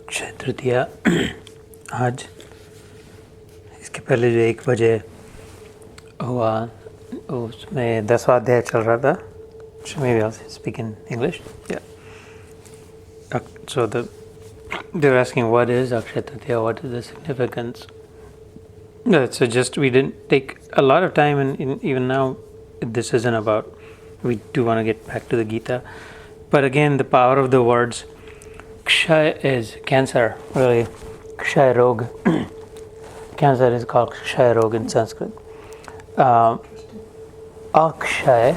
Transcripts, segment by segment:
अक्षय तृतीया आज इसके पहले जो 1 बजे हुआ उसमें 10वां अध्याय चल रहा था. So maybe I'll speak in English. Yeah. So they're asking what is Akshay Tritiya, what is the significance. So just we didn't take a lot of time, and even now this isn't about. We do want to get back to the Gita, but again the power of the words. Kshay is cancer, really. Kshay rog. Cancer is called Kshay rog in Sanskrit. Akshay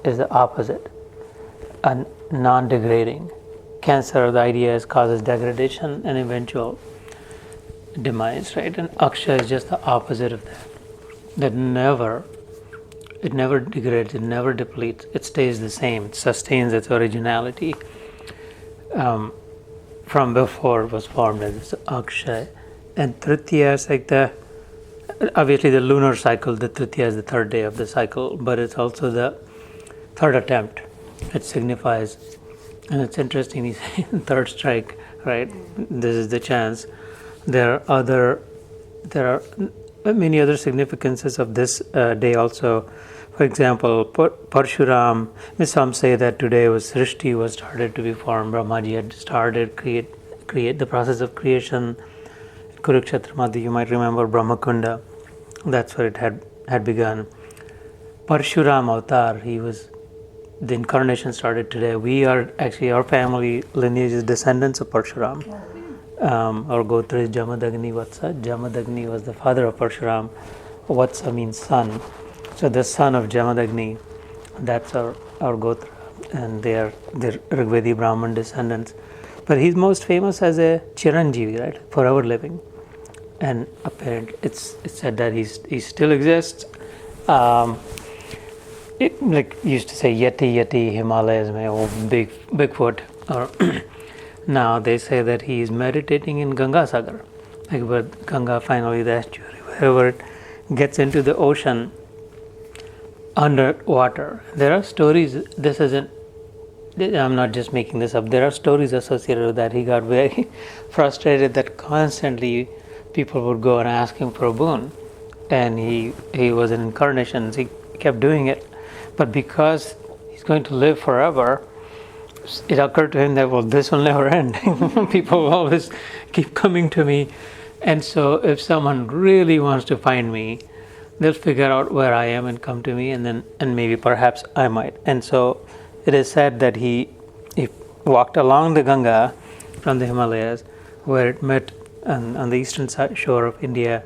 is the opposite, a non-degrading. Cancer, the idea is causes degradation and eventual demise, right? And Akshay is just the opposite of that. That it never degrades, it never depletes, it stays the same, it sustains its originality. From before it was formed as Akshay. And Tritiya is like obviously the lunar cycle, the Tritiya is the third day of the cycle, but it's also the third attempt. It signifies, and it's interesting, you say third strike, right? This is the chance. There are many other significances of this day also. For example, Parshuram, some say that today was Srishti was started to be formed. Brahmaji had started create the process of creation. Kurukshetra Madhya, you might remember Brahmakunda. That's where it had begun. Parshuram Avatar, the incarnation started today. We are actually, our family lineage is descendants of Parshuram. Our Gotra is Jamadagni Vatsa. Jamadagni was the father of Parshuram. Vatsa means son. So the son of Jamadagni, that's our Gotra, and they're Rigvedi Brahman descendants. But he's most famous as a Chiranjeevi, right? Forever living. And apparently it's said that he still exists. Like used to say Yeti Himalayas mein Bigfoot, or now they say that he is meditating in Ganga Sagar, like where Ganga finally, the estuary, wherever it gets into the ocean underwater. There are stories, I'm not just making this up, there are stories associated with that. He got very frustrated that constantly people would go and ask him for a boon, and he was an incarnation, so he kept doing it. But because he's going to live forever, it occurred to him that, well, this will never end. People will always keep coming to me, and so if someone really wants to find me, they'll figure out where I am and come to me, and maybe perhaps I might. And so it is said that he walked along the Ganga from the Himalayas, where it met on the eastern shore of India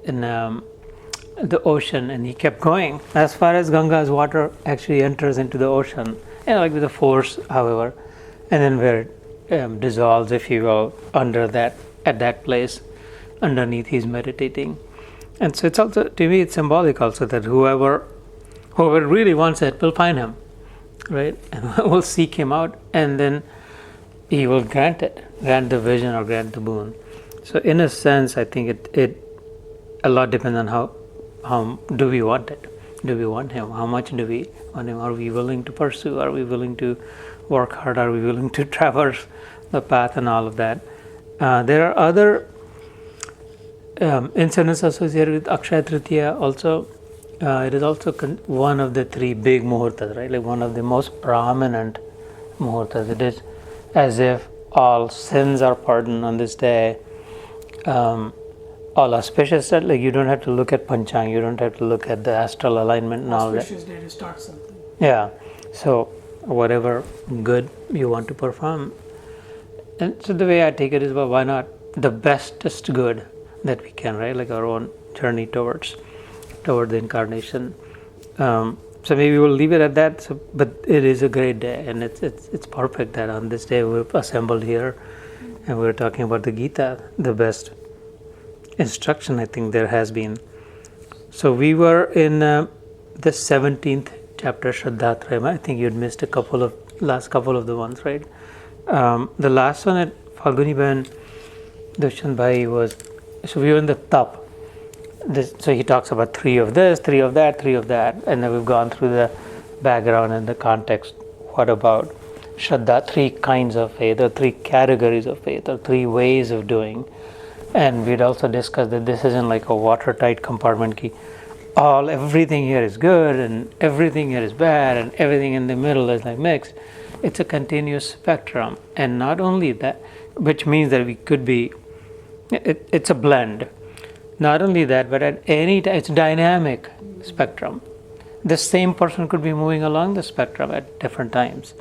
in the ocean, and he kept going as far as Ganga's water actually enters into the ocean, like with a force, however, and then where it dissolves, if you will, at that place underneath he's meditating. And so it's also, to me, it's symbolic also that whoever really wants it will find him, right? And will seek him out, and then he will grant the vision or grant the boon. So in a sense, I think it a lot depends on how do we want it? Do we want him? How much do we want him? Are we willing to pursue? Are we willing to work hard? Are we willing to traverse the path and all of that? There are other incidents associated with Akshaya Tritiya also. It is also one of the 3 big muhurtas, right? Like one of the most prominent muhurtas. It is as if all sins are pardoned on this day. All auspicious, like you don't have to look at Panchang, you don't have to look at the astral alignment and all that. Auspicious day to start something. Yeah. So whatever good you want to perform. And so the way I take it is, well, why not the bestest good that we can, right? Like our own journey toward the incarnation. So maybe we'll leave it at that. So, but it is a great day, and it's perfect that on this day we've assembled here, and we're talking about the Gita, the best instruction I think there has been. So we were in the 17th chapter, Shraddha Traya. I think you'd missed last couple of the ones, right? The last one at Falguni Ben Dushan Bhai was, so we were in the Tapa. So he talks about 3 of this, 3 of that, 3 of that, and then we've gone through the background and the context. What about Shraddha, 3 kinds of faith, or 3 categories of faith, or 3 ways of doing. And we'd also discussed that this isn't like a watertight compartment key. Everything here is good and everything here is bad and everything in the middle is like mixed. It's a continuous spectrum. And not only that, which means that we could be, it's a blend. Not only that, but at any time, it's a dynamic spectrum. The same person could be moving along the spectrum at different times.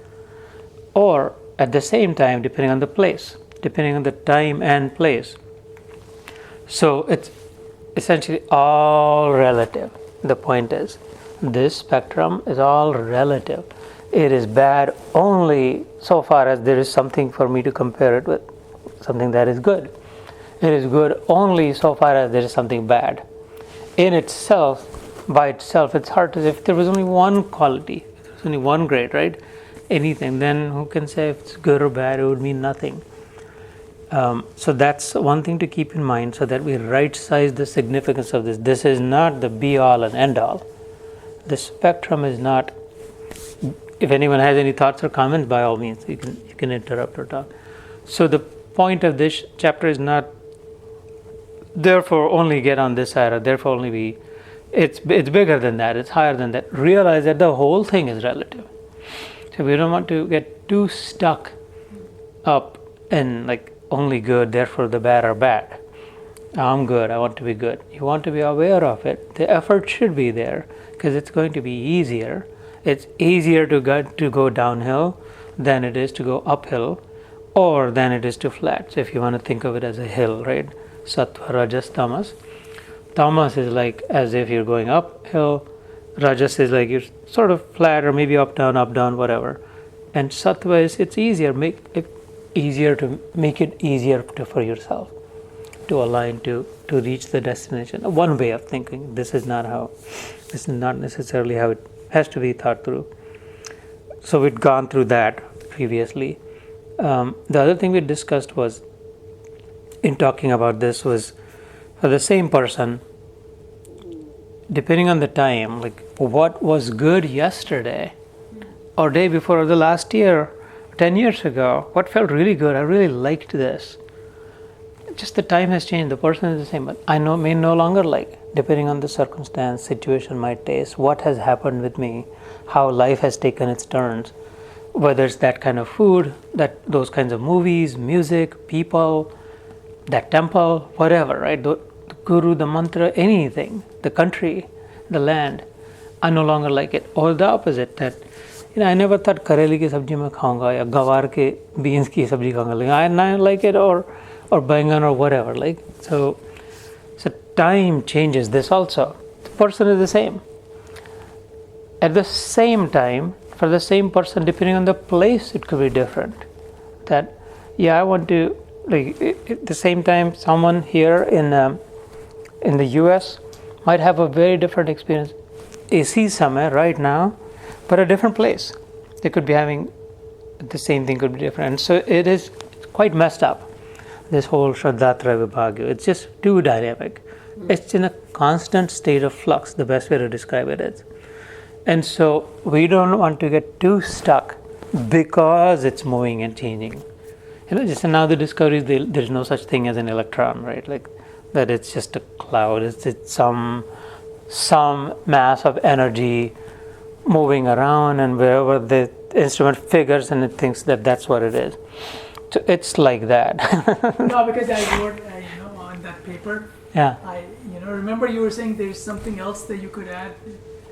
Or at the same time, depending on the place, depending on the time and place. So it's essentially all relative. The point is, this spectrum is all relative. It is bad only so far as there is something for me to compare it with, something that is good. It is good only so far as there is something bad. In itself, by itself, it's hard to say. If there was only one quality, if there was only one grade, right? Anything, then who can say if it's good or bad? It would mean nothing. So that's one thing to keep in mind, so that we right size the significance of this. This is not the be all and end all. The spectrum is not. If anyone has any thoughts or comments, by all means, you can interrupt or talk. So the point of this chapter is not therefore only get on this side, or therefore only be. It's bigger than that. It's higher than that. Realize that the whole thing is relative. So we don't want to get too stuck up in like only good, therefore the bad are bad. I'm good, I want to be good. You want to be aware of it. The effort should be there because it's going to be easier. It's easier to go downhill than it is to go uphill, or than it is to flat. So if you want to think of it as a hill, right? Sattva, Rajas, Tamas. Tamas is like as if you're going uphill. Rajas is like you're sort of flat, or maybe up, down, whatever. And Sattva is it's easier. Make it easier for yourself to align to reach the destination. One way of thinking. This is not necessarily how it has to be thought through. So we'd gone through that previously. The other thing we discussed was, in talking about this, was for the same person, depending on the time, like what was good yesterday or day before or the last year, 10 years ago, what felt really good, I really liked this. Just the time has changed, the person is the same, but I may no longer like, depending on the circumstance, situation, my taste, what has happened with me, how life has taken its turns, whether it's that kind of food, those kinds of movies, music, people, that temple, whatever, right? The guru, the mantra, anything, the country, the land, I no longer like it. Or the opposite, that I never thought kareli ki sabji mein khaunga, ya gawar ke beans ki sabji khaunga. I now like it, or bangan or whatever. So time changes this also. The person is the same. At the same time, for the same person, depending on the place, it could be different. That, I want to, at the same time, someone here in the US might have a very different experience. AC somewhere right now, but a different place. They could be having the same thing, could be different. And so it is quite messed up. This whole Shraddha, Traya, Vibhag, it's just too dynamic. It's in a constant state of flux, the best way to describe it is. And so we don't want to get too stuck because it's moving and changing. Just now the discovery is there's no such thing as an electron, right? Like that it's just a cloud, it's some mass of energy moving around, and wherever the instrument figures and it thinks that that's what it is. So it's like that. No, because I wrote, on that paper. Yeah. Remember you were saying there's something else that you could add.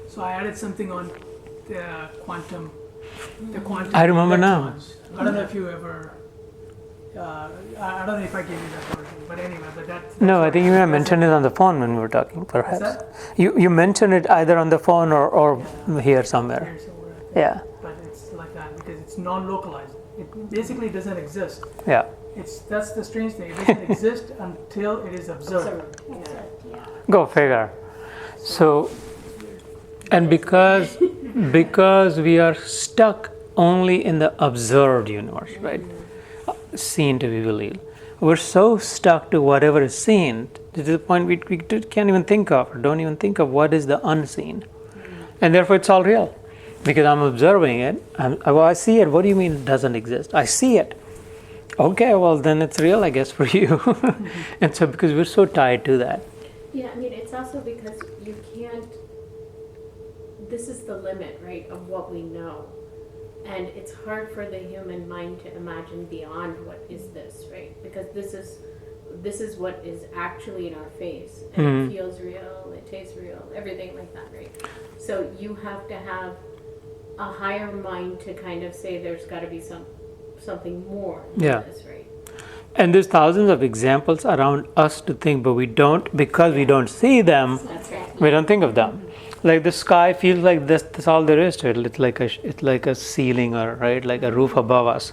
So I added something on the quantum. I remember electrons. Now. I don't know if you ever. I don't know if I gave you that version, but anyway, that's no, I think you mentioned it on the phone when we were talking, perhaps. That? You mentioned it either on the phone or here somewhere. Here somewhere. Yeah. But it's like that because it's non-localized. It basically doesn't exist. Yeah. That's the strange thing. It doesn't exist until it is observed. Yeah. Go figure. So, and because we are stuck only in the observed universe, right? Seen to be believed. We're so stuck to whatever is seen to the point we can't even think of, or don't even think of what is the unseen. And therefore it's all real. because I'm observing it. I see it. What do you mean it doesn't exist? I see it. Okay, well then it's real, I guess, for you. And so because we're so tied to that. Yeah, I mean, it's also because you can't, this is the limit, right, of what we know. And it's hard for the human mind to imagine beyond what is this, right? Because this is what is actually in our face. And it feels real, it tastes real, everything like that, right? So you have to have a higher mind to kind of say there's got to be something more than this, right? And there's thousands of examples around us to think, but we don't, because we don't see them. That's right. We don't think of them. Like the sky feels like this. That's all there is to it. It's like a ceiling, or right, like a roof above us.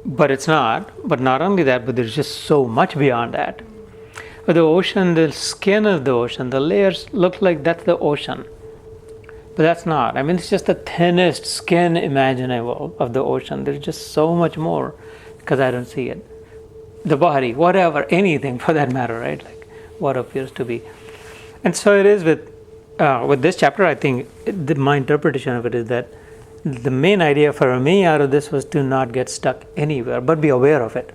But it's not. But not only that, but there's just so much beyond that. But the ocean, the skin of the ocean, the layers look like that's the ocean. But that's not. I mean, it's just the thinnest skin imaginable of the ocean. There's just so much more because I don't see it. The body, whatever, anything for that matter, right? Like what appears to be. And so it is with this chapter. I think my interpretation of it is that the main idea for me out of this was to not get stuck anywhere, but be aware of it.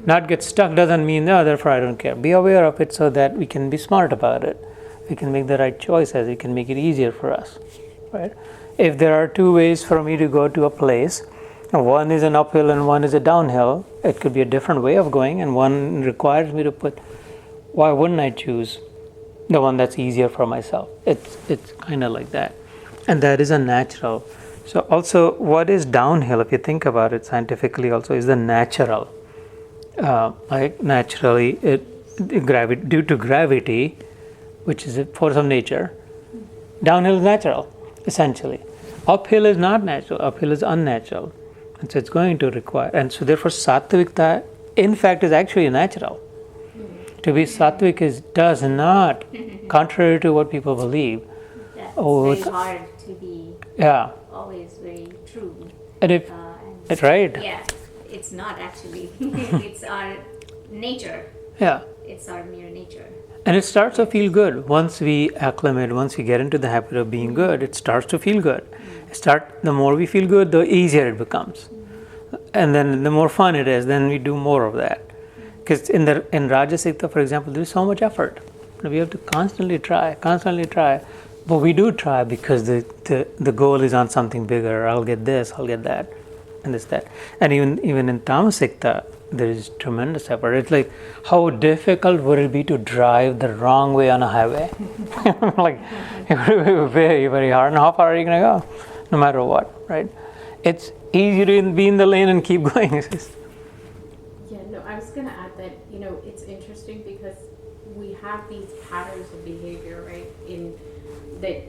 Not get stuck doesn't mean, no, therefore I don't care. Be aware of it so that we can be smart about it. We can make the right choices. We can make it easier for us, right? If there are two ways for me to go to a place, and one is an uphill and one is a downhill, it could be a different way of going, and one requires me to why wouldn't I choose the one that's easier for myself? It's kind of like that. And that is a natural. So also, what is downhill, if you think about it scientifically also, is the natural. Like naturally, due to gravity, which is a force of nature, downhill is natural, essentially. Uphill is not natural, uphill is unnatural. And so it's going to require, and so therefore sattvikta, in fact, is actually natural. To be sattvic does not, contrary to what people believe. That's very hard to be always very true. And it's right. Yeah, it's not actually. It's our nature. Yeah. It's our mere nature. And it starts to feel good. Once we acclimate, once we get into the habit of being good, it starts to feel good. The more we feel good, the easier it becomes. And then the more fun it is, then we do more of that. Because in Rajasikta, for example, there is so much effort. We have to constantly try. But we do try because the goal is on something bigger. I'll get this, I'll get that, and this, that. And even in Tamasikta, there is tremendous effort. It's like, how difficult would it be to drive the wrong way on a highway? Like, it would be very, very hard. And how far are you going to go? No matter what, right? It's easy to be in the lane and keep going. Yeah, no, I was going to add that, it's interesting because we have these patterns of behavior, right? In that,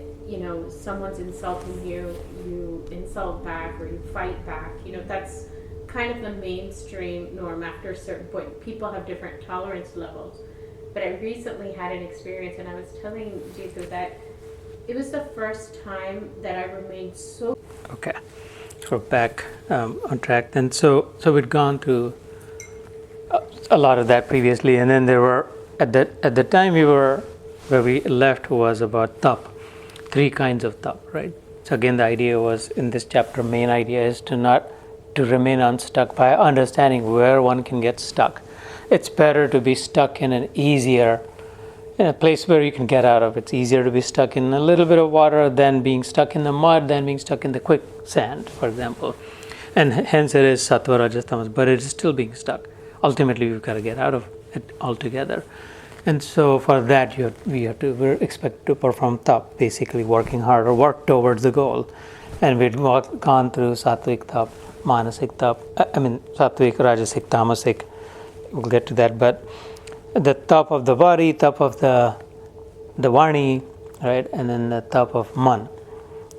someone's insulting you, you insult back or you fight back. That's kind of the mainstream norm after a certain point. People have different tolerance levels. But I recently had an experience, and I was telling Geeta that it was the first time that I remained so... Okay, so we're back on track then. So we'd gone through a lot of that previously, and then there were, at the time where we left was about tap, 3 kinds of tap, right? So again, the idea was, in this chapter, main idea is to remain unstuck by understanding where one can get stuck. It's better to be stuck in a place where you can get out of. It's easier to be stuck in a little bit of water than being stuck in the mud, than being stuck in the quicksand, for example. And hence it is sattva, rajas, tamas, but it is still being stuck. Ultimately, we've got to get out of it altogether. And so for that, we're expected to perform tap, basically working hard or work towards the goal. And we'd gone through sattvic tap, manasik tap, sattvic, rajasic, tamasic. We'll get to that, but the top of the body, top of the vani, right, and then the top of man,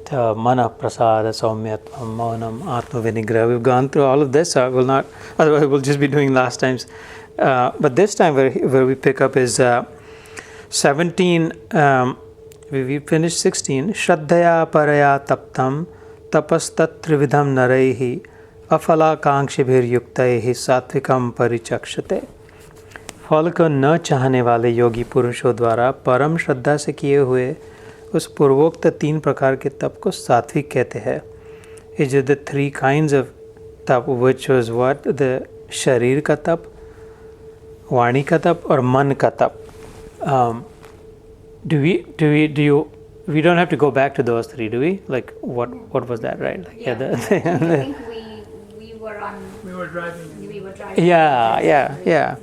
the mana prasada, saumyatvam, maunam, atma vinigraha. We've gone through all of this, so I will not, otherwise we'll just be doing last times. But this time where we pick up is 17, we finished 16. Shraddhaya paraya taptam tapastat trividham naraihi afala kankshibhir yuktaihi satvikam parichakshate. फल को न चाहने वाले योगी पुरुषों द्वारा परम श्रद्धा से किए हुए उस पूर्वोक्त 3 प्रकार के तप को सात्विक कहते हैं. Is it the 3 kinds of तप, which was what? The शरीर का तप, वाणी का तप और मन का तप. We don't have to go back to those 3, do we? Like what was that, right? Like, I think we were on. We were driving. We were driving. Yeah.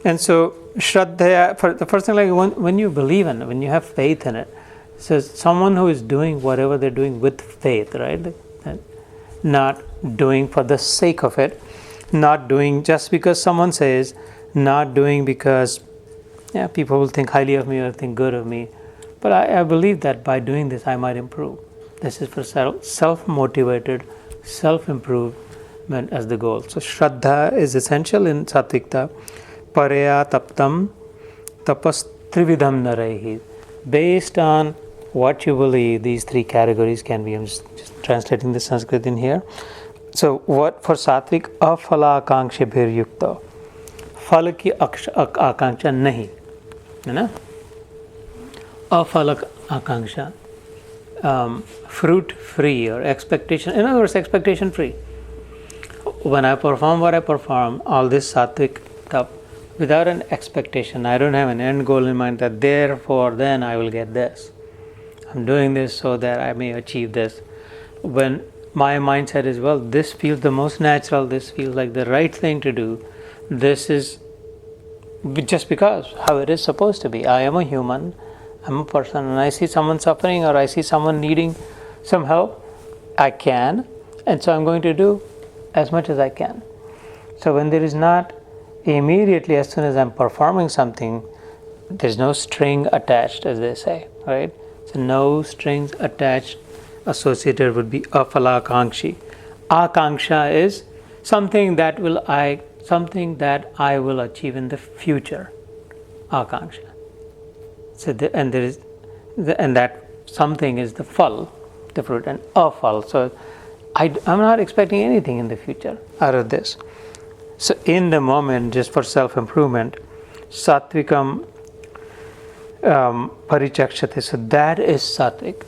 And so Shraddha, for the first thing, like when you believe in it, when you have faith in it, so someone who is doing whatever they're doing with faith, right? Not doing for the sake of it, not doing just because someone says, not doing because people will think highly of me or think good of me. But I believe that by doing this, I might improve. This is for self-motivated, self-improvement as the goal. So Shraddha is essential in Satvikta. Paraya taptam tapas trividham naraihi. Based on what you believe, these 3 categories can be. I'm just translating the Sanskrit in here. So what for Satvik? Afala akanksha bhir yukta. Fal ki akanksha nahi. है ना? Afalak akanksha, fruit free or expectation, in other words, expectation free. When I perform what I perform, all this sattvic tap, without an expectation, I don't have an end goal in mind that therefore then I will get this. I'm doing this so that I may achieve this. When my mindset is, well, this feels the most natural, this feels like the right thing to do, this is just because how it is supposed to be. I am a human, I'm a person, and I see someone suffering or I see someone needing some help, I can, and so I'm going to do as much as I can. So when there is not immediately, as soon as I'm performing something, there's no string attached, as they say, right? So no strings attached associated would be afalakankshi. Akanksha is something that I will achieve in the future. Akanksha. So and that something is the phal, the fruit, and afal. So I'm not expecting anything in the future out of this. So in the moment, just for self-improvement, sattvikam parichakshate. So that is sattvic,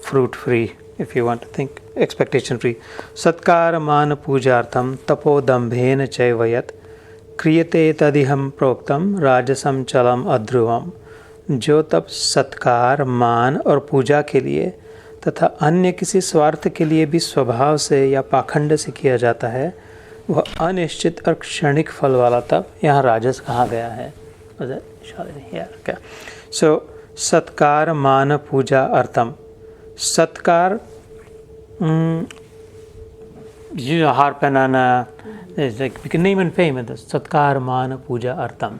fruit-free, if you want to think, expectation-free. Satkara mana pujartam tapodambhena chaivayat क्रियते तदिहम प्रोक्तम राजसम चलम अध्रुवम. जो तप सत्कार, मान और पूजा के लिए तथा अन्य किसी स्वार्थ के लिए भी स्वभाव से या पाखंड से किया जाता है, वह अनिश्चित और क्षणिक फल वाला तप यहाँ राजस कहा गया है. सो सत्कार, मान, पूजा अर्थम. सत्कार, हार पहनाना, it's like we can name and fame it. Satkar, mana, puja, artam.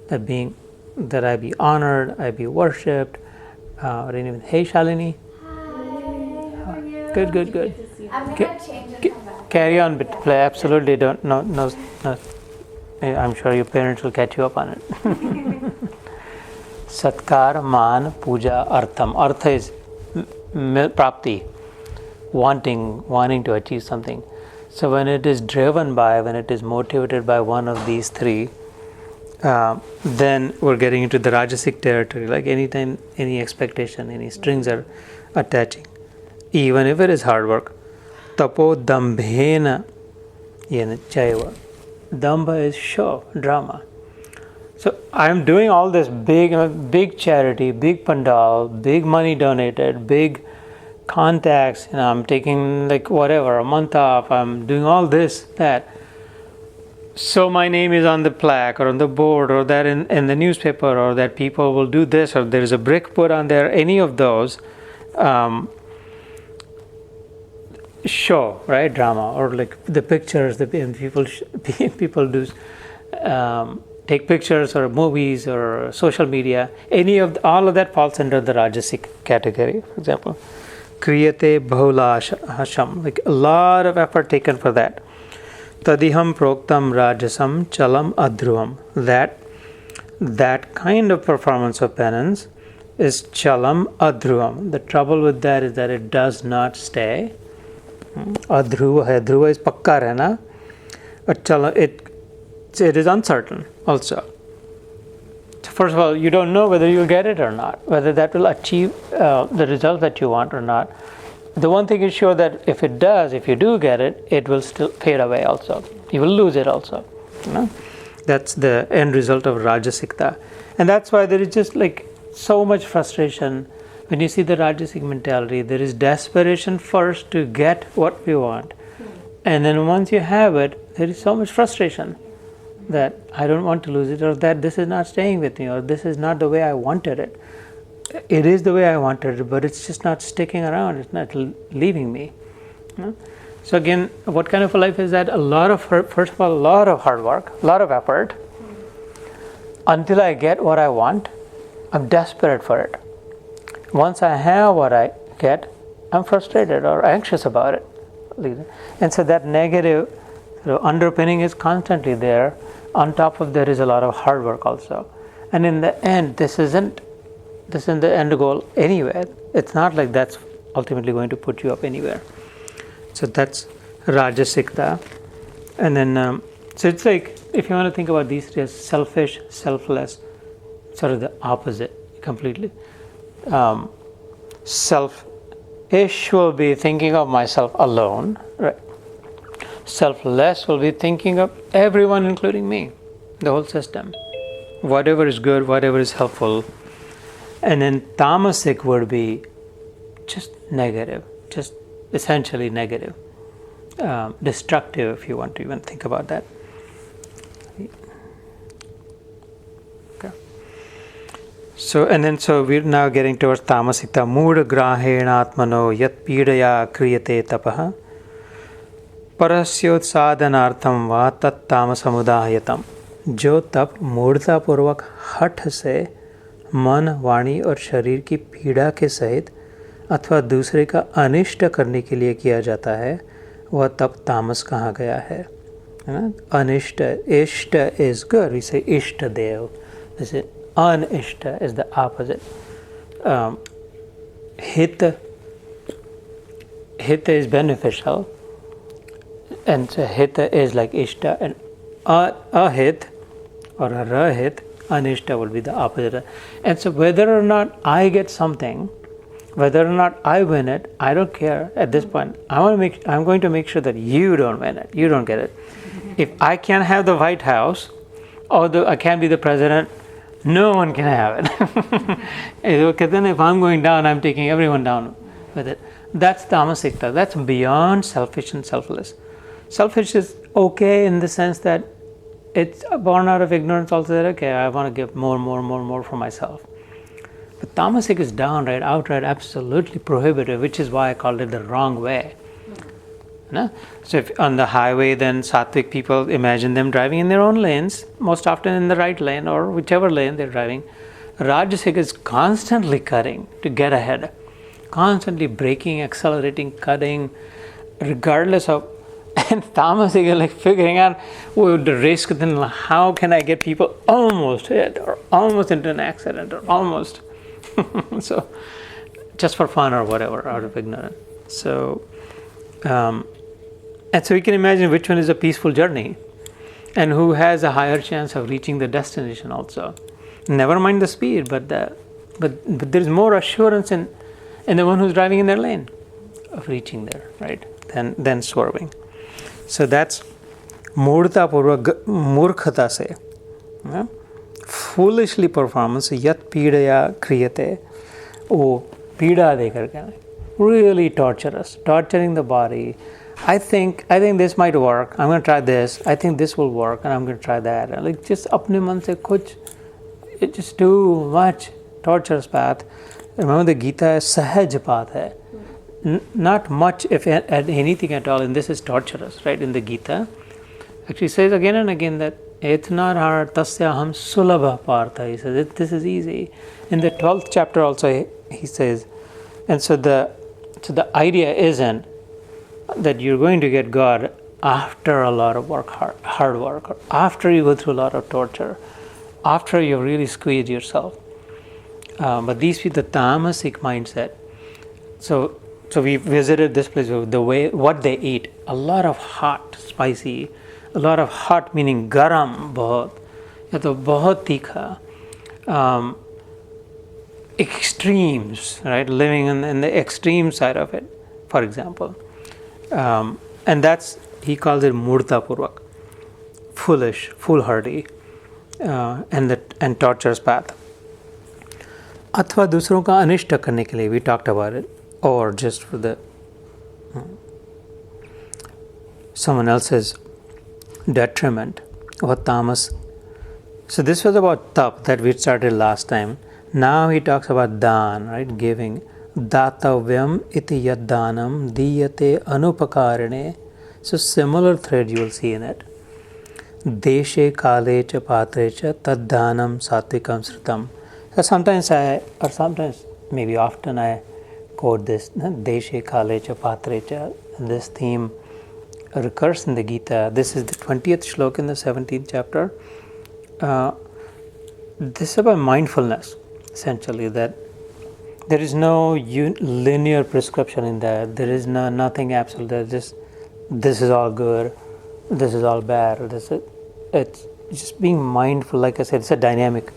That I be honored, I be worshipped. Or even, hey Shalini. Hi, how are you? Good. I'm gonna change and come back. Carry on, but play. Absolutely don't. No. I'm sure your parents will catch you up on it. Satkar, man, puja, artam. Artha is prapti, wanting to achieve something. So when it is driven by, when it is motivated by one of these 3, then we're getting into the rajasic territory. Like anytime, any expectation, any strings are attaching, even if it is hard work. Tapo dambhena yena chaiva. Dambha is show, drama. So I'm doing all this big charity, big pandal, big money donated, big contacts, I'm taking like whatever, a month off, I'm doing all this, that. So my name is on the plaque or on the board or that in the newspaper, or that people will do this, or there is a brick put on there, any of those show, right, drama, or like the pictures, people do take pictures or movies or social media, all of that falls under the rajasic category, for example. Kriyate bahula hasham, like a lot of effort taken for that. Tadiham proktam rajasam chalam adhruvam. That kind of performance of penance is chalam adhruvam. The trouble with that is that it does not stay. Adhruva is pakka rehna. It is uncertain also. first of all, you don't know whether you'll get it or not, whether that will achieve the result that you want or not. The one thing is sure that if you do get it, it will still fade away also. You will lose it also. That's the end result of Rajasikta. And that's why there is just like so much frustration. When you see the Rajasic mentality, there is desperation first to get what we want. And then once you have it, there is so much frustration that I don't want to lose it, or that this is not staying with me, or this is not the way I wanted it. It is the way I wanted it, but it's just not sticking around. It's not leaving me. So again, what kind of a life is that? First of all, a lot of hard work, a lot of effort. Until I get what I want, I'm desperate for it. Once I have what I get, I'm frustrated or anxious about it. And so that negative underpinning is constantly there. On top of there is a lot of hard work also. And in the end, this isn't the end goal anywhere. It's not like that's ultimately going to put you up anywhere. So that's Rajasikta. And then, so it's like, if you want to think about these three as selfish, selfless, sort of the opposite completely. Selfish will be thinking of myself alone, right? Selfless will be thinking of everyone, including me, the whole system. Whatever is good, whatever is helpful. And then tamasic would be just negative, just essentially negative, destructive, if you want to even think about that. Okay. So we're now getting towards tamasita. Mood grahena atmano yat pidaya kriyate tapaha parasyot sadhanartham va tat tamasamudayatam. जो तप मूढ़ता पूर्वक हठ से मन, वाणी और शरीर की पीड़ा के सहित अथवा दूसरे का अनिष्ट करने के लिए किया जाता है, वह तप तामस कहा गया है. अनिष्ट, इष्ट is good. We say ishta dev. This is anishta is the opposite. Hita is beneficial, and so hita is like ishta, and ahit or rahit, anishta will be the opposite. And so whether or not I get something, whether or not I win it, I don't care at this point. I'm going to make sure that you don't win it, you don't get it. If I can't have the White House, or I can't be the president, no one can have it. Okay, then if I'm going down, I'm taking everyone down with it. That's tamasikta. That's beyond selfish and selfless. Selfish is okay in the sense that it's born out of ignorance also, that okay, I want to give more for myself. But tamasic is downright, outright, absolutely prohibitive, which is why I called it the wrong way. No? So if on the highway, then sattvic people, imagine them driving in their own lanes, most often in the right lane or whichever lane they're driving. Rajasic is constantly cutting to get ahead, constantly braking, accelerating, cutting, regardless of. And tamasic is like figuring out the risk, then how can I get people almost hit or almost into an accident or almost. So just for fun or whatever, out of ignorance. So and so you can imagine which one is a peaceful journey and who has a higher chance of reaching the destination also. Never mind the speed, but there's more assurance in the one who's driving in their lane of reaching there, right? Than swerving. So that's murta purvak murkhata se, foolishly performance yat pidaya kriyate, pida de karke, really torturous, torturing the body. I think this might work. I'm going to try this. I think this will work, and I'm going to try that. And like just apne man se kuch, it's just too much torturous path. Remember, the Gita is sahaj path hai. Not much, if anything at all, and this is torturous, right? In the Gita, actually says again and again that etnar tasya ham sulabha partha. He says this is easy. In the 12th chapter also he says, and so the idea isn't that you're going to get God after a lot of work, hard work, or after you go through a lot of torture, after you really squeeze yourself. But these people, the tamasic mindset. So we visited this place, the way what they eat, a lot of hot, spicy, a lot of hot meaning garam, bahut, ya to bahut tikha, extremes, right? Living in the extreme side of it, for example. And that's, he calls it murta purvak, foolish, foolhardy, and torture's path. अथवा दूसरों का अनिष्ट करने के लिए, we talked about it, or just for the someone else's detriment, or tamas. So this was about tap that we started last time. Now he talks about dan, right? Giving. Datavyam iti yad danam diyate anupakarane. So similar thread you will see in it. Deshe kale cha patre cha tad danam satvikam sritam. So sometimes maybe often I quote this, Deshe kale cha patre cha. This theme recurs in the Gita. This is the 20th shloka in the 17th chapter. This is about mindfulness, essentially, that there is no linear prescription in that. There is nothing absolute. There's just, this is all good, this is all bad. It's just being mindful. Like I said, it's a dynamic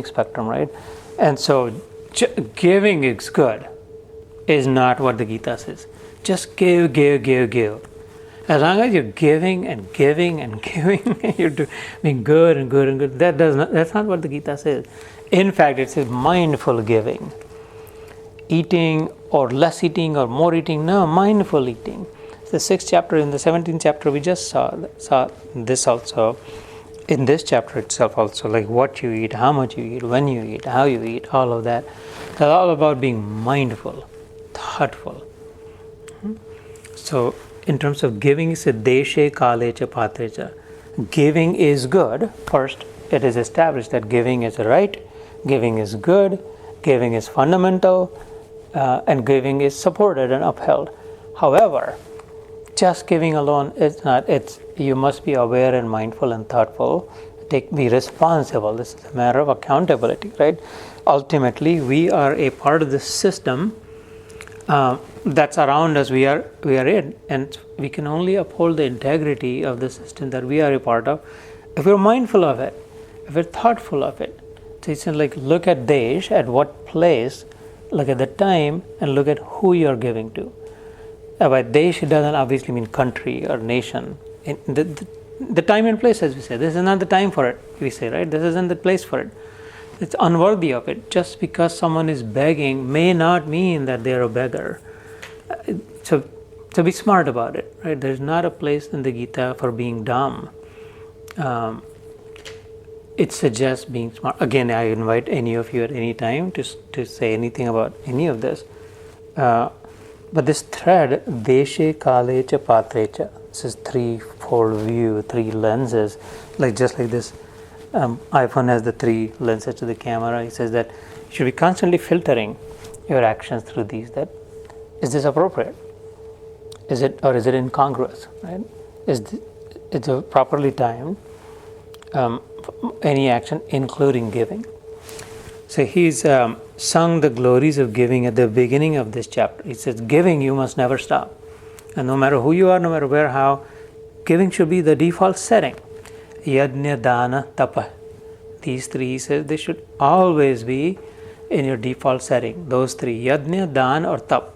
spectrum, right? And so giving is good, is not what the Gita says. Just give. As long as you're giving and giving and giving, you're being good and good and good. That's not what the Gita says. In fact, it says mindful giving. Eating or less eating or more eating. No, mindful eating. The 6th chapter, in the 17th chapter, we just saw this also. In this chapter itself also, like what you eat, how much you eat, when you eat, how you eat, all of that. It's all about being mindful, thoughtful. So, in terms of giving, it's a deshe kale cha patre cha. Giving is good. First, it is established that giving is right, giving is good, giving is fundamental, and giving is supported and upheld. However, just giving alone is not. You must be aware and mindful and thoughtful. Be responsible. This is a matter of accountability, right? Ultimately, we are a part of the system that's around us. We are in, and we can only uphold the integrity of the system that we are a part of if we're mindful of it, if we're thoughtful of it. So it's like, look at Desh, at what place, look at the time, and look at who you're giving to. By Desh, it doesn't obviously mean country or nation. In the time and place, as we say, this is not the time for it, we say, right? This isn't the place for it. It's unworthy of it. Just because someone is begging may not mean that they're a beggar. So be smart about it, right? There's not a place in the Gita for being dumb. It suggests being smart. Again, I invite any of you at any time to say anything about any of this. But this thread, deshe kale cha patre cha, this is threefold view, 3 lenses, just like this iPhone has the 3 lenses to the camera. He says that you should be constantly filtering your actions through these. That is this appropriate? Is it incongruous? Right? Is it properly timed? Any action, including giving. So he's sung the glories of giving at the beginning of this chapter. He says, giving, you must never stop. And no matter who you are, no matter where, how, giving should be the default setting. Yajna, dana, tapa. These 3, he says, they should always be in your default setting. Those 3, yajna, dan, or tap.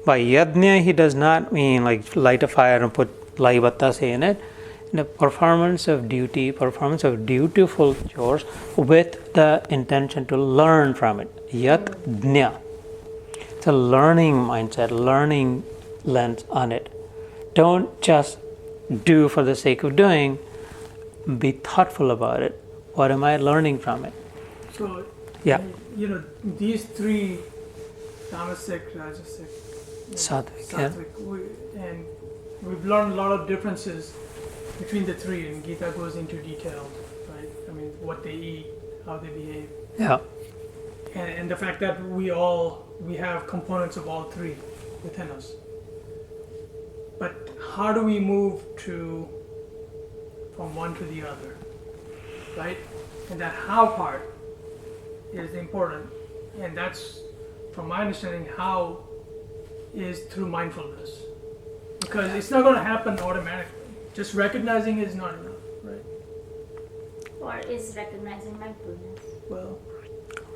By yajna, he does not mean like light a fire and put lai batta in it. The performance of duty, performance of dutiful chores with the intention to learn from it. Yat jna. It's a learning mindset, learning lens on it. Don't just do for the sake of doing. Be thoughtful about it. What am I learning from it? So, yeah. These 3, tamasic, rajasic, Sattvic, and we've learned a lot of differences between the 3, and Gita goes into detail, right? I mean, what they eat, how they behave. Yeah. And the fact that we have components of all 3 within us. But how do we move from one to the other, right? And that how part is important, and that's, from my understanding, how is through mindfulness, because it's not going to happen automatically. Just recognizing it is not enough, right? Or is recognizing mindfulness? Well,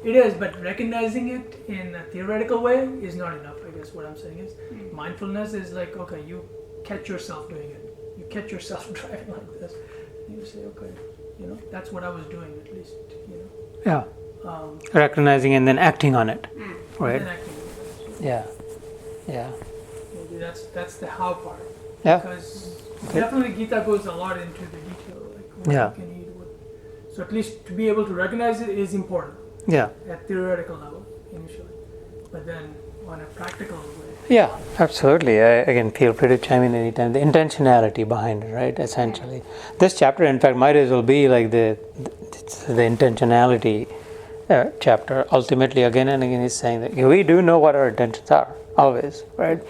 it is, but recognizing it in a theoretical way is not enough. I guess what I'm saying is, mindfulness is like, okay, you catch yourself doing it. You catch yourself driving like this. And you say, okay, that's what I was doing at least, Yeah. Recognizing and then acting on it, right? And then acting on it. So Yeah. maybe that's the how part. Yeah. Because definitely Gita goes a lot into the detail, like what you can eat, so at least to be able to recognize it is important. Yeah. At theoretical level initially, but then on a practical way. Yeah, absolutely. Again, feel free to chime in anytime. The intentionality behind it, right? Essentially, this chapter, in fact, might as well be like the intentionality chapter. Ultimately, again and again, he's saying that we do know what our intentions are always, right?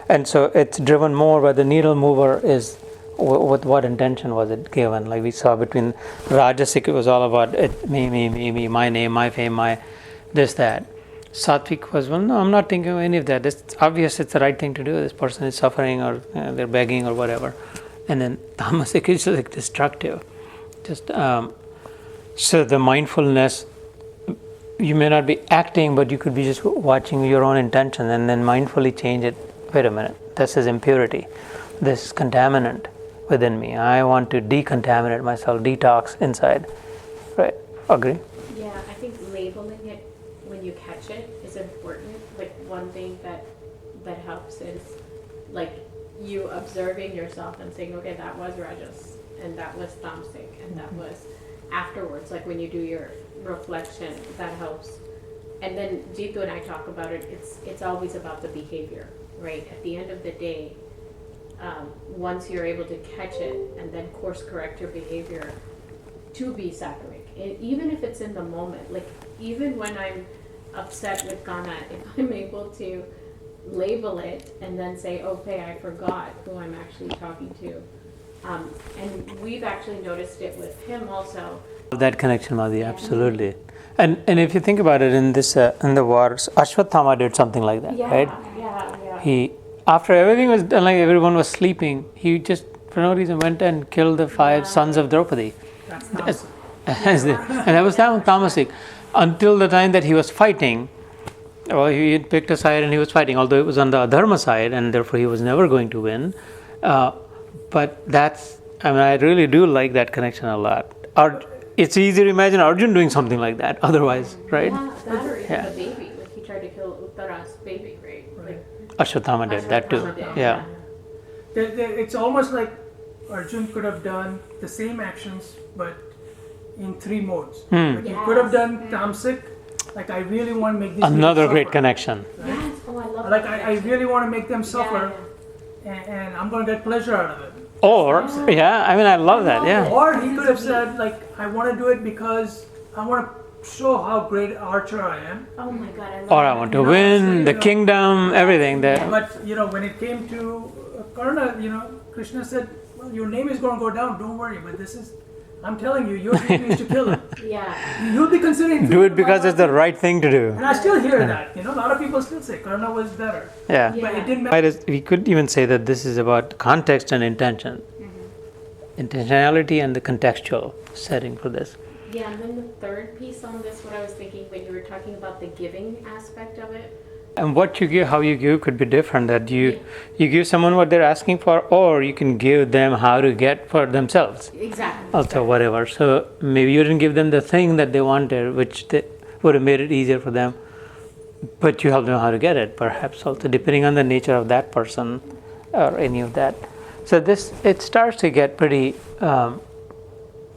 And so it's driven more by the needle mover is with what intention was it given. Like we saw between Rajasic, it was all about it, me, my name, my fame, my this, that. Satvik was, well, no, I'm not thinking of any of that. It's obvious it's the right thing to do. This person is suffering or they're begging or whatever. And then Tamasic is like destructive. Just so the mindfulness, you may not be acting, but you could be just watching your own intention and then mindfully change it. Wait a minute, this is impurity. This is contaminant within me. I want to decontaminate myself, detox inside. Right? Agree? Yeah, I think labeling it when you catch it is important. Like one thing that helps is like you observing yourself and saying, okay, that was Rajas and that was Tamasic and that was afterwards, like when you do your reflection, that helps. And then Jitu and I talk about it, it's always about the behavior, right? At the end of the day, once you're able to catch it and then course correct your behavior to be sattvic, even if it's in the moment, like even when I'm upset with Kana, if I'm able to label it and then say, okay, I forgot who I'm actually talking to. And we've actually noticed it with him also. That connection, Madhi, absolutely. And if you think about it, in this in the wars, Ashwatthama did something like that, right? Yeah. He, after everything was done, like everyone was sleeping, he just for no reason went and killed the 5 sons of Draupadi. That's And that was Tamasic. Until the time that he was fighting, well, he had picked a side and he was fighting, although it was on the adharma side, and therefore he was never going to win. But that's, I really do like that connection a lot. It's easy to imagine Arjun doing something like that otherwise, right? Yeah, that or even the baby. Like he tried to kill Uttara's baby, right? Like, Ashwatthama did that too. Ashwatthama did, Yeah. It's almost like Arjun could have done the same actions, but in 3 modes. Like he could have done Tamasic, like I really want to make these Another people great suffer, connection. right? yes, oh, I love Like that. I really want to make them suffer, and I'm going to get pleasure out of it. Or, I love that, yeah. Or he could have said, like, I want to do it because I want to show how great archer I am. Oh my god, I love Or I that. want to win the kingdom, everything. But, when it came to Karna, Krishna said, well, your name is going to go down, don't worry, but I'm telling you, your duty is to kill him. Yeah. You'll be considering Do it because it's the right thing to do. And I still hear that. A lot of people still say Karna was better. Yeah. But it didn't matter. We could even say that this is about context and intention. Intentionality and the contextual setting for this. Yeah, and then the third piece on this, what I was thinking when you were talking about the giving aspect of it. And what you give, how you give could be different. That you give someone what they're asking for, or you can give them how to get for themselves. Exactly. Also, whatever. So maybe you didn't give them the thing that they wanted, which they would have made it easier for them, but you help them how to get it, perhaps also, depending on the nature of that person or any of that. So it starts to get pretty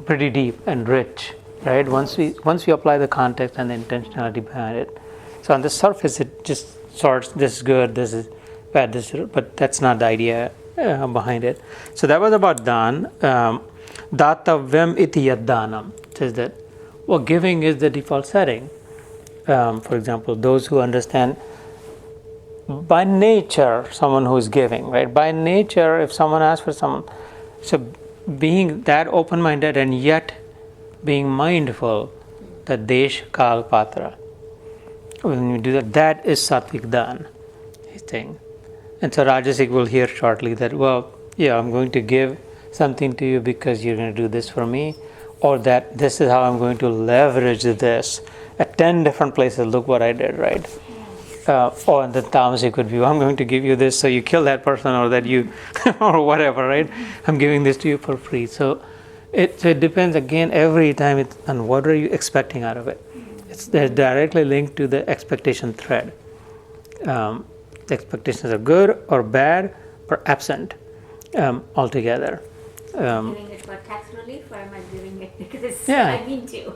deep and rich, right? Once we apply the context and the intentionality behind it. So on the surface, it just sorts, this is good, this is bad, this is, but that's not the idea behind it. So that was about dan. Datavyam iti yaddanam says that, giving is the default setting. For example, those who understand by nature someone who is giving, right? By nature, if someone asks for someone, so being that open-minded and yet being mindful that desh, kal, patra. When you do that, that is sattvic dan, his thing. And so Rajasic will hear shortly that, I'm going to give something to you because you're going to do this for me, or that this is how I'm going to leverage this at 10 different places. Look what I did, right? Or in the tamasic view, I'm going to give you this so you kill that person, or that you, or whatever, right? I'm giving this to you for free. So it depends again every time on what are you expecting out of it. It's directly linked to the expectation thread. The expectations are good or bad or absent altogether. Giving it for tax relief, or am I giving it because Yeah. I mean to?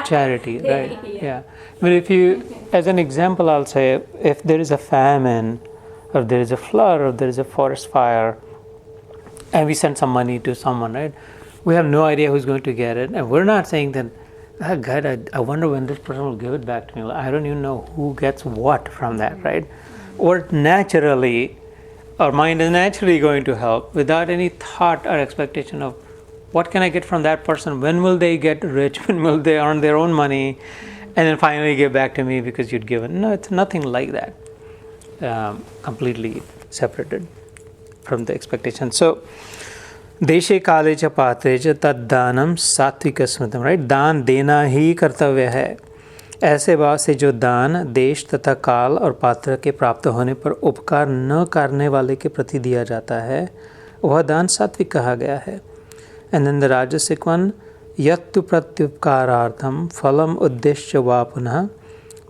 Charity, right? Yeah. But if you, as an example, I'll say, if there is a famine, or there is a flood, or there is a forest fire, and we send some money to someone, right? We have no idea who's going to get it, and we're not saying that, oh God, I wonder when this person will give it back to me. I don't even know who gets what from that, right? Or naturally, our mind is naturally going to help without any thought or expectation of what can I get from that person, when will they get rich, when will they earn their own money, and then finally give back to me because you'd given. No, it's nothing like that. Completely separated from the expectation. So, देशे काले च पात्रे च तद्दानम सात्विक स्मृतम, right? दान देना ही कर्तव्य है। ऐसे भाव से जो दान देश तथा काल और पात्र के प्राप्त होने पर उपकार न करने वाले के प्रति दिया जाता है, वह दान सात्विक कहा गया है। एंड देन द राजसिक वन, यत्तु प्रत्युपकारार्थम फलम उद्देश्य वा पुनः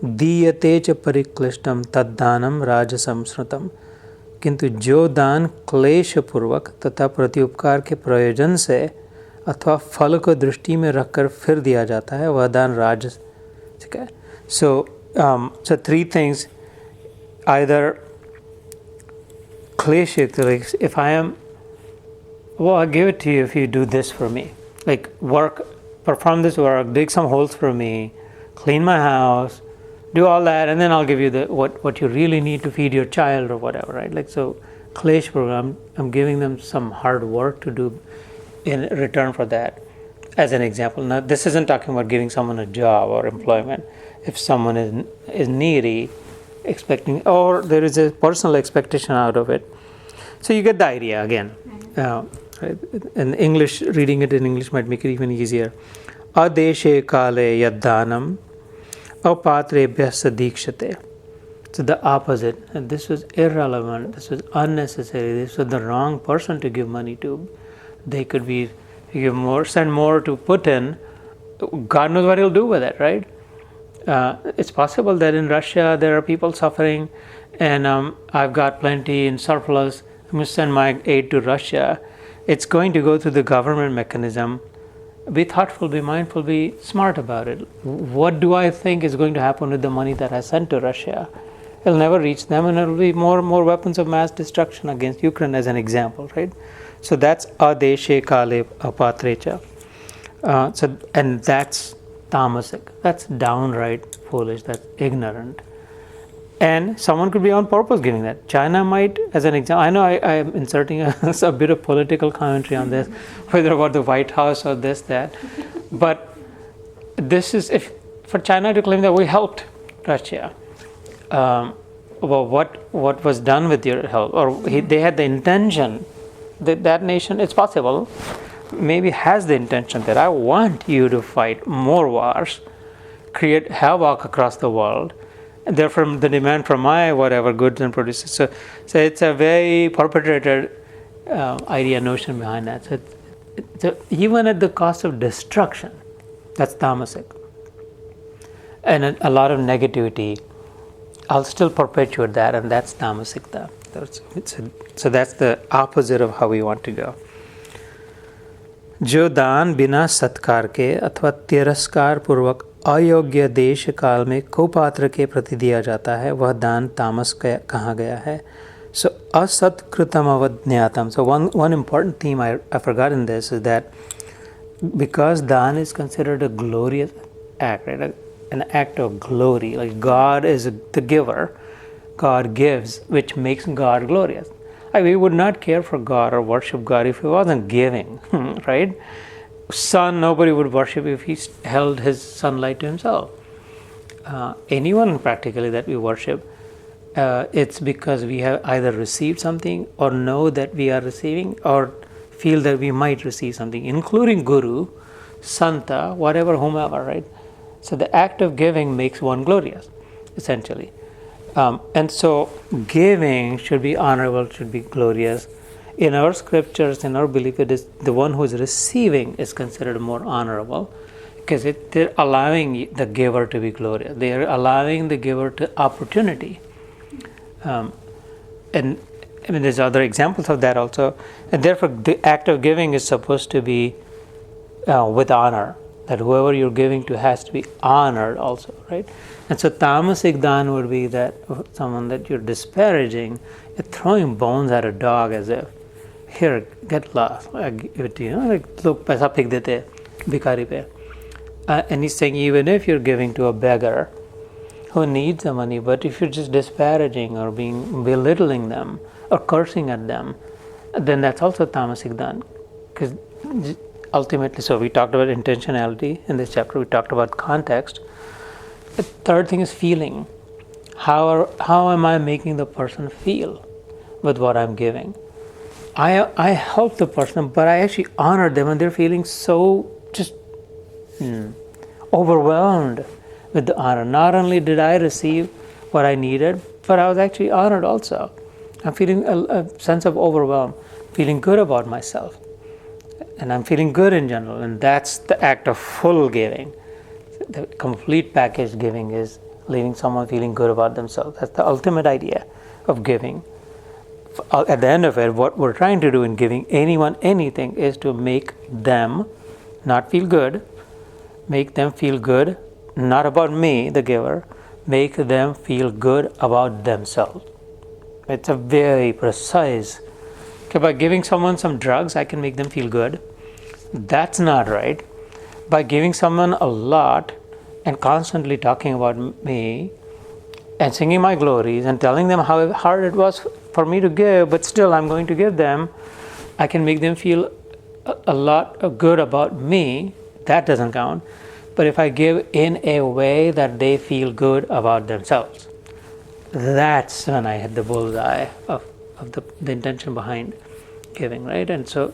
दीयते च परिक्लिष्टम तद्दानम राजसम स्मृतम। किंतु जो दान क्लेशपूर्वक तथा प्रत्युपकार के प्रयोजन से अथवा फल को दृष्टि में रखकर फिर दिया जाता है, वह दान राजस। ठीक है? So 3 things, either kleshik, like if I am, well, I'll give it to you if you do this for me, like work, perform this work, dig some holes for me, clean my house, do all that, and then I'll give you the what you really need to feed your child or whatever, right? Like, so klesh program, I'm giving them some hard work to do in return for that, as an example. Now, this isn't talking about giving someone a job or employment. If someone is needy, expecting, or there is a personal expectation out of it, so you get the idea again. In English, reading it in English might make it even easier. Adeshe kale yaddanam apatrebhyas dikshate. So the opposite, and this was irrelevant, this was unnecessary, this was the wrong person to give money to. They could be, give more, send more to Putin, God knows what he'll do with it, right? It's possible that in Russia there are people suffering, and I've got plenty in surplus, I'm going to send my aid to Russia. It's going to go through the government mechanism. Be thoughtful, be mindful, be smart about it. What do I think is going to happen with the money that I sent to Russia? It'll never reach them, and it'll be more weapons of mass destruction against Ukraine, as an example, right? So that's adeshe kale apatrecha. And that's tamasic. That's downright foolish. That's ignorant. And someone could be on purpose giving that. China might, as an example, I know I am inserting a bit of political commentary on this, whether about the White House or this, that. But this is, if for China to claim that we helped Russia, well, what was done with your help? Or they had the intention, that nation, it's possible, maybe has the intention that I want you to fight more wars, create havoc across the world, and therefore the demand for my whatever goods and produces. So it's a very perpetrated idea, notion behind that. So even at the cost of destruction, that's tamasic. And a lot of negativity, I'll still perpetuate that, and that's tamasic. So that's the opposite of how we want to go. जो दान बिना सत्कार के अथवा तिरस्कार पूर्वक अयोग्य देश काल में कुपात्र के प्रति दिया जाता है, वह दान तामस कहा गया है. So asatकृतम avadnyatam. So one important theme I forgot in this is that because dan is considered a glorious act, right? An act of glory, like God is the giver, God gives, which makes God glorious. We would not care for God or worship God if He wasn't giving, right? Sun, nobody would worship if He held His sunlight to Himself. Anyone practically that we worship, it's because we have either received something or know that we are receiving or feel that we might receive something, including Guru. santa, whatever, whomever, right? So the act of giving makes one glorious, essentially. And so giving should be honorable, should be glorious. In our scriptures, in our belief, it is the one who is receiving is considered more honorable, because they're allowing the giver to be glorious. They are allowing the giver to opportunity. And I mean, there's other examples of that also. And therefore, the act of giving is supposed to be with honor. That whoever you're giving to has to be honored also, right? And so tamasic dan would be that someone that you're disparaging, you're throwing bones at a dog as if, here, get lost. I give it to you. Like, look, paisa phek dete, bhikari pe. And he's saying, even if you're giving to a beggar who needs the money, but if you're just disparaging or belittling them or cursing at them, then that's also tamasic dan. Because ultimately, so we talked about intentionality in this chapter, we talked about context. The third thing is feeling. How am I making the person feel with what I'm giving? I help the person, but I actually honor them and they're feeling so just overwhelmed with the honor. Not only did I receive what I needed, but I was actually honored also. I'm feeling a sense of overwhelm, feeling good about myself. And I'm feeling good in general, and that's the act of full giving. The complete package giving is leaving someone feeling good about themselves. That's the ultimate idea of giving. At the end of it, what we're trying to do in giving anyone anything is to make them not feel good, make them feel good, not about me, the giver, make them feel good about themselves. It's a very precise. Okay, by giving someone some drugs, I can make them feel good. That's not right. By giving someone a lot and constantly talking about me and singing my glories and telling them how hard it was for me to give, but still I'm going to give them, I can make them feel a lot good about me. That doesn't count. But if I give in a way that they feel good about themselves, that's when I hit the bullseye of the intention behind giving, right? And so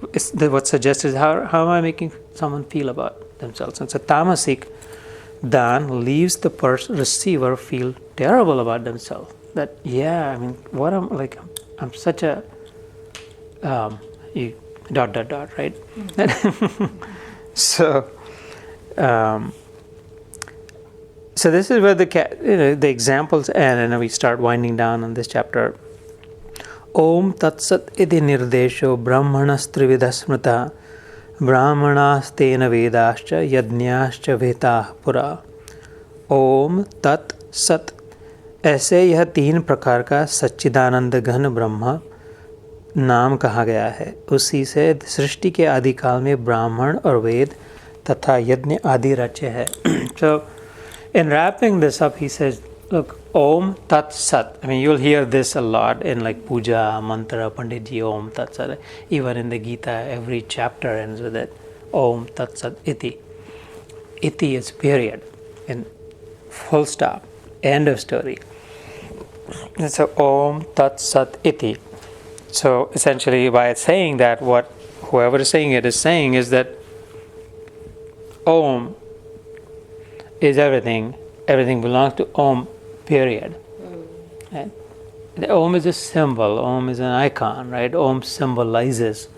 what's suggested is how am I making someone feel about themselves? And so tamasic dan leaves the receiver feel terrible about themselves. That, yeah, I mean, what I'm such a right? So this is where the examples end, and we start winding down on this chapter. Om tatsat iti nirdesho brahmanas trividha smrita brahmanastena vedascha yajñascha vetah pura. Om tat sat. ऐसे यह 3 प्रकार का सच्चिदानंद घन ब्रह्म नाम कहा गया है. उसी से सृष्टि के आदि काल में ब्राह्मण और वेद तथा यज्ञ आदि रचे है. So in wrapping this up, he says, look, Om Tat Sat. I mean, you'll hear this a lot in like puja, mantra, Panditji, Om Tat Sat. Even in the Gita, every chapter ends with it. Om Tat Sat Iti. Iti is period. In full stop. End of story. And so Om Tat Sat Iti. So essentially by saying that, what whoever is saying it is saying is that Om is everything. Everything belongs to Om, period. Right? The Om is a symbol. Om is an icon, right? Om symbolizes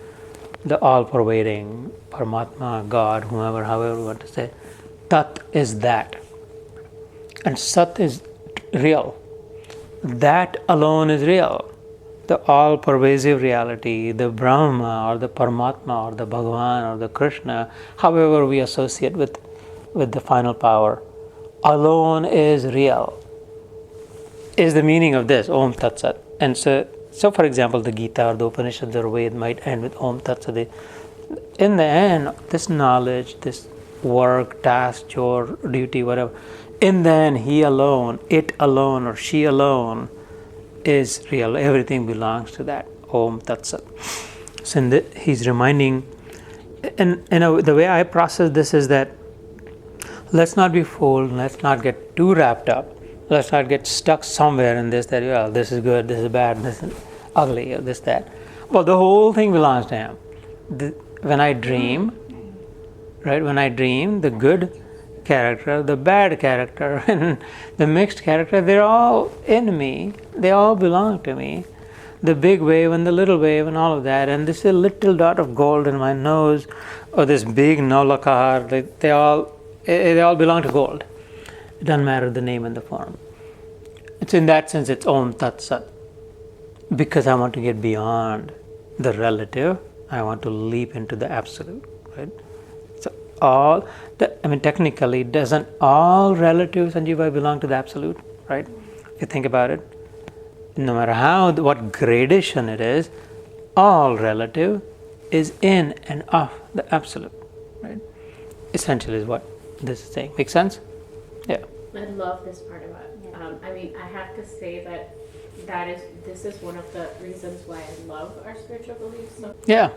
the all-pervading Paramatma, God, whoever, however you want to say. Tat is that. And Sat is real. That alone is real. The all-pervasive reality, the Brahma or the Paramatma or the Bhagwan or the Krishna, however we associate with the final power, alone is real, is the meaning of this, Om Tat Sat. And so for example, the Gita or the Upanishads or Ved might end with Om Tat Sat. In the end, this knowledge, this work, task, chore, duty, whatever, in the end, he alone, it alone, or she alone is real. Everything belongs to that. Om Tat Sat. So he's reminding, and the way I process this is that let's not be fooled, let's not get too wrapped up, let's not get stuck somewhere in this, that, well, this is good, this is bad, this is ugly, or this, that. Well, the whole thing belongs to him. When I dream, right? When I dream, the good character, the bad character, and the mixed character, they're all in me. They all belong to me. The big wave and the little wave and all of that. And this little dot of gold in my nose, or this big Naulakar, they all belong to gold. It doesn't matter the name and the form. It's in that sense, it's Om Tat Sat. Because I want to get beyond the relative, I want to leap into the absolute, right? So technically, doesn't all relatives, Sanjeev, belong to the absolute, right? If you think about it, no matter what gradation it is, all relative is in and of the absolute, right? Essentially is what this is saying. Make sense? Yeah. I love this part about it. I have to say that this is one of the reasons why I love our spiritual beliefs. So. Yeah.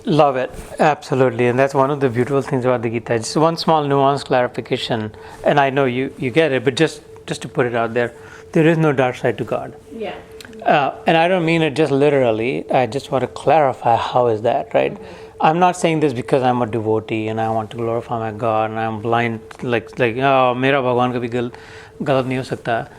Love it, absolutely, and that's one of the beautiful things about the Gita. Just one small nuance clarification, and I know you get it, but just to put it out there is no dark side to God. Yeah. And I don't mean it just literally. I just want to clarify how is that, right? Mm-hmm. I'm not saying this because I'm a devotee and I want to glorify my God and I'm blind, like mera Bhagwan kabhi galat nahi ho sakta.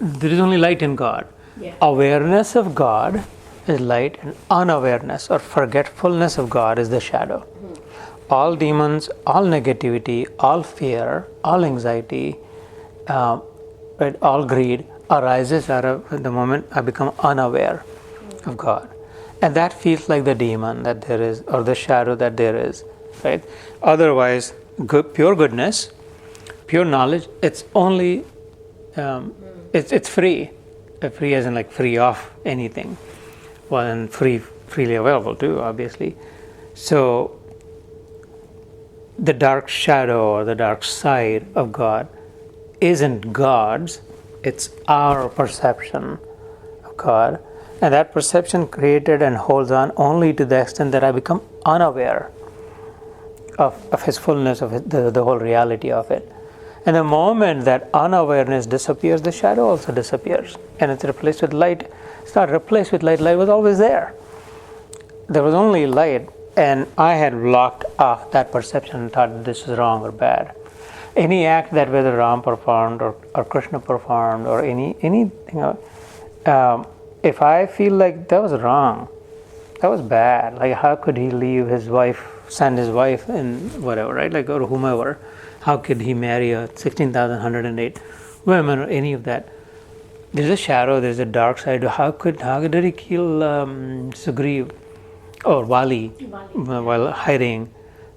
There is only light in God. Yeah. Awareness of God is light, and unawareness or forgetfulness of God is the shadow. Mm-hmm. All demons, all negativity, all fear, all anxiety, all greed arises out of the moment I become unaware of God. And that feels like the demon that there is, or the shadow that there is, right? Otherwise, pure goodness, pure knowledge, it's only, it's free. Free as in like free of anything. Well, and freely available too, obviously. So, the dark shadow or the dark side of God isn't God's, it's our perception of God. And that perception created and holds on only to the extent that I become unaware of His fullness, of the whole reality of it. And the moment that unawareness disappears, the shadow also disappears. And it's replaced with light. It's not replaced with light. Light was always there. There was only light. And I had blocked off that perception and thought that this is wrong or bad. Any act that whether Ram performed or Krishna performed or anything, if I feel like that was wrong, that was bad. Like how could he leave his wife, send his wife and whatever, right? Like or whomever. How could he marry a 16,108 women or any of that? There's a shadow, there's a dark side. How did he kill Sugriv or Vali while hiding?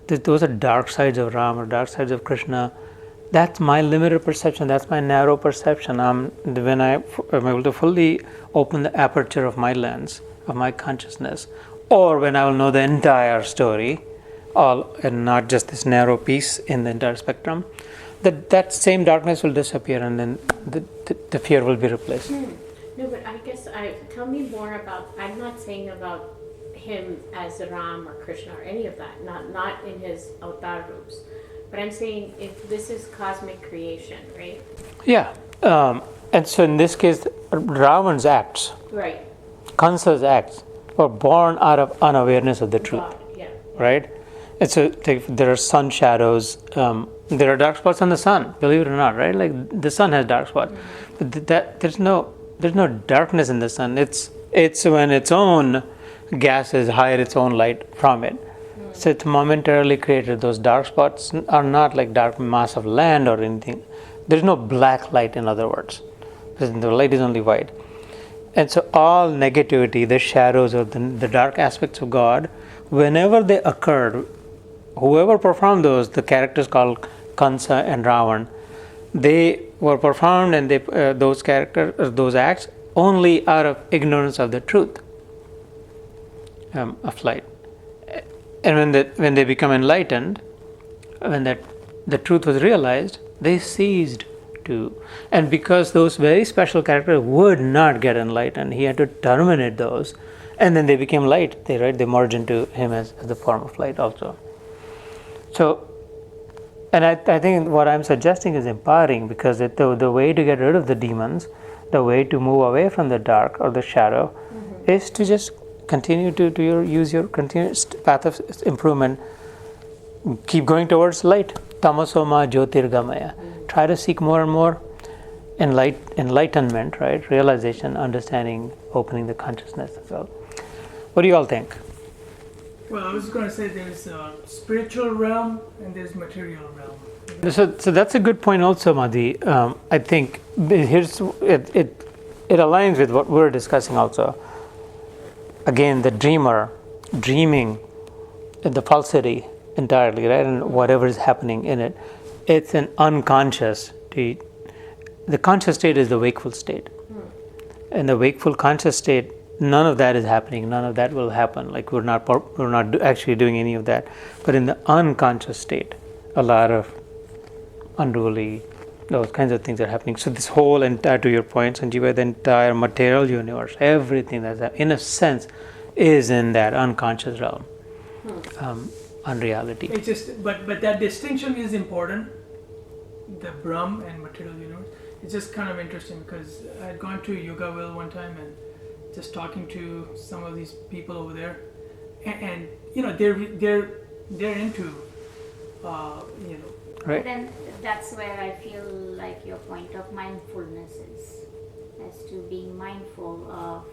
Those are dark sides of Ram or dark sides of Krishna. That's my limited perception. That's my narrow perception. When I am able to fully open the aperture of my lens, of my consciousness, or when I will know the entire story, all and not just this narrow piece in the entire spectrum, that same darkness will disappear and then the fear will be replaced. No, but I guess tell me more about. I'm not saying about him as Ram or Krishna or any of that. Not in his avatar roops. But I'm saying if this is cosmic creation, right? Yeah, and so in this case, Ravan's acts, right, Kansa's acts, were born out of unawareness of the truth, God, yeah. Right? And so there are sun shadows. There are dark spots on the sun. Believe it or not, right? Like the sun has dark spots, but there's no darkness in the sun. It's when its own gases hide its own light from it. So it's momentarily created. Those dark spots are not like dark mass of land or anything. There's no black light, in other words. The light is only white. And so all negativity, the shadows or the dark aspects of God, whenever they occurred, whoever performed those, the characters called Kansa and Ravan, they were performed and those characters, those acts, only out of ignorance of the truth of light. And when they become enlightened, when the truth was realized, they ceased to. And because those very special characters would not get enlightened, he had to terminate those. And then they became light. They merge into him as the form of light also. So, and I think what I'm suggesting is empowering, because the way to get rid of the demons, the way to move away from the dark or the shadow, is to just continue to use your continuous path of improvement keep going towards light. Tamasoma jyotirgamaya. Try to seek more and more enlightenment, right? Realization, understanding, opening the consciousness as well. What do you all think? Well, I was going to say there's a spiritual realm and there's material realm. So that's a good point also, Madhi. I think it aligns with what we're discussing also. Again, the dreamer, dreaming, the falsity entirely, right? And whatever is happening in it, it's an unconscious state. The conscious state is the wakeful state. In the wakeful conscious state, none of that is happening. None of that will happen. Like we're not actually doing any of that. But in the unconscious state, a lot of unruly, those kinds of things are happening. So this whole entire, to your point, Sanjeeva, the entire material universe, everything that's in a sense is in that unconscious realm, unreality. It's just, but that distinction is important. The Brahm and material universe. It's just kind of interesting because I had gone to Yogaville one time and just talking to some of these people over there, and they're into Right. But then that's where I feel like your point of mindfulness is, as to being mindful of